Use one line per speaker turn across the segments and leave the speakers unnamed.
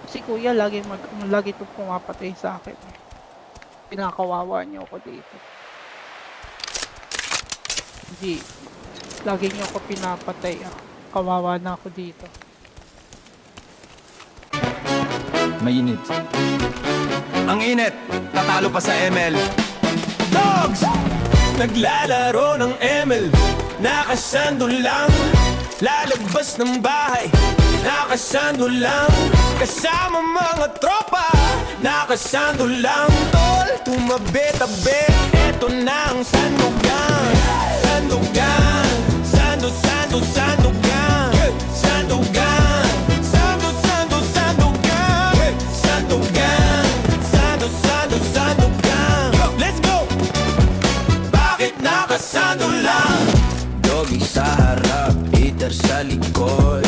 Si kuya lagi itong pumapatay sa akin. Pinakawawa niyo ako dito. Hindi. Lagi niyo ako pinapatay. Kawawa na ako dito.
Mainit. Ang init, tatalo pa sa ML. Dogs! Naglalaro ng ML, nakasando lang. Lalabas ng bahay, nakasando lang. Kasama mga tropa, nakasando lang. Tol, tumabi-tabi, eto na ang sandugan. Sandugan, sandugan. Sandugan, sandugan. Let's go! Bakit nakasando lang? Doggy sa harap, eater sa likod.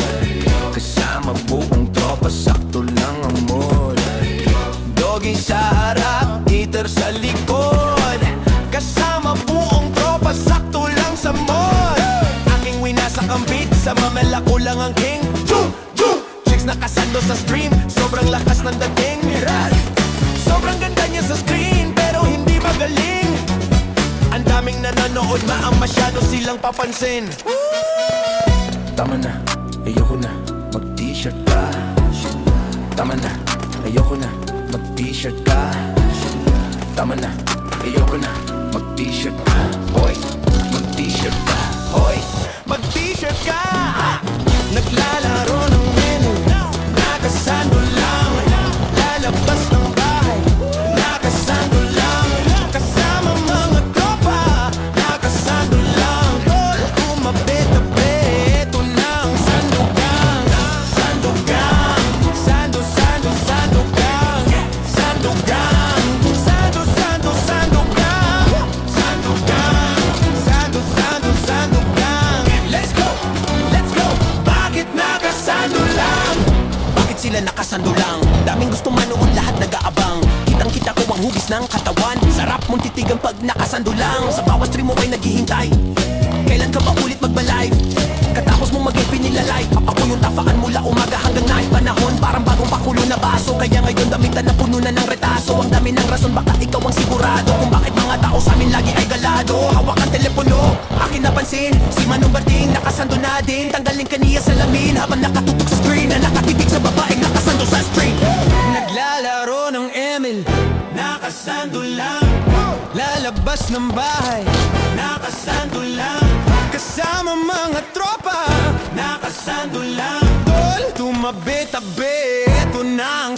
Kasama buong tropa, sakto lang ang mood. Doggy sa harap, eater sa likod. Kasama buong tropa, sakto lang sa mood. Aking winasak ang beat, sa mamela ko lang ang king. Chicks nakasando sa stream, sobrang lakas ng dating. Sobrang ganda niya sa screen, pero hindi magaling. Ang daming nanonood, maang masyado silang papansin. Tama na, ayoko na, mag-t-shirt ka. Tama na, ayoko na, mag-t-shirt ka. Tama na, ayoko na, mag-t-shirt ka. Hoy, mag-t-shirt ka. Hoy, mag-t-shirt ka. Naglalaro ng menu, nakasando lang. Lalabas ng bahay, nakasando lang. Kasama mga tropa, nakasando lang. Tol, tumabi-tabi, eto na ang sandugan. Sandugan, sandugan. Sandugan, sandugan. Let's go, let's go. Bakit nakasando lang? Bakit sila nakasando lang? Daming gusto manood, lahat nag-aabang. Kitang-kita ko ang hugis ng katawan. Sarap mong titigan pag nakasando lang. Sa bawat stream mo ay naghihintay. Kailan ka ba ulit magba-live? Katapos mong mag-FB nila-like. Ako yung tafaan mula umaga hanggang night. Panahon parang bagong pakulo na baso. Kaya ngayon damitan na puno na ng retaso. Ang dami ng rason baka ikaw ang sigurado kung bakit mga tao sa amin lagi ay galado. Hawak ang telepono, akin napansin. Si Manong Berting nakasando na din. Tanggalin kaniya sa lamin habang nakatutok sa screen. Na nakatitig sa babaeng nakasando sa street. Naglalaro ng ML, nakasando lang. Lalabas ng bahay, nakasando lang. Kasama mga tropa, nakasando lang. Tol, tumabi-tabi, eto na ang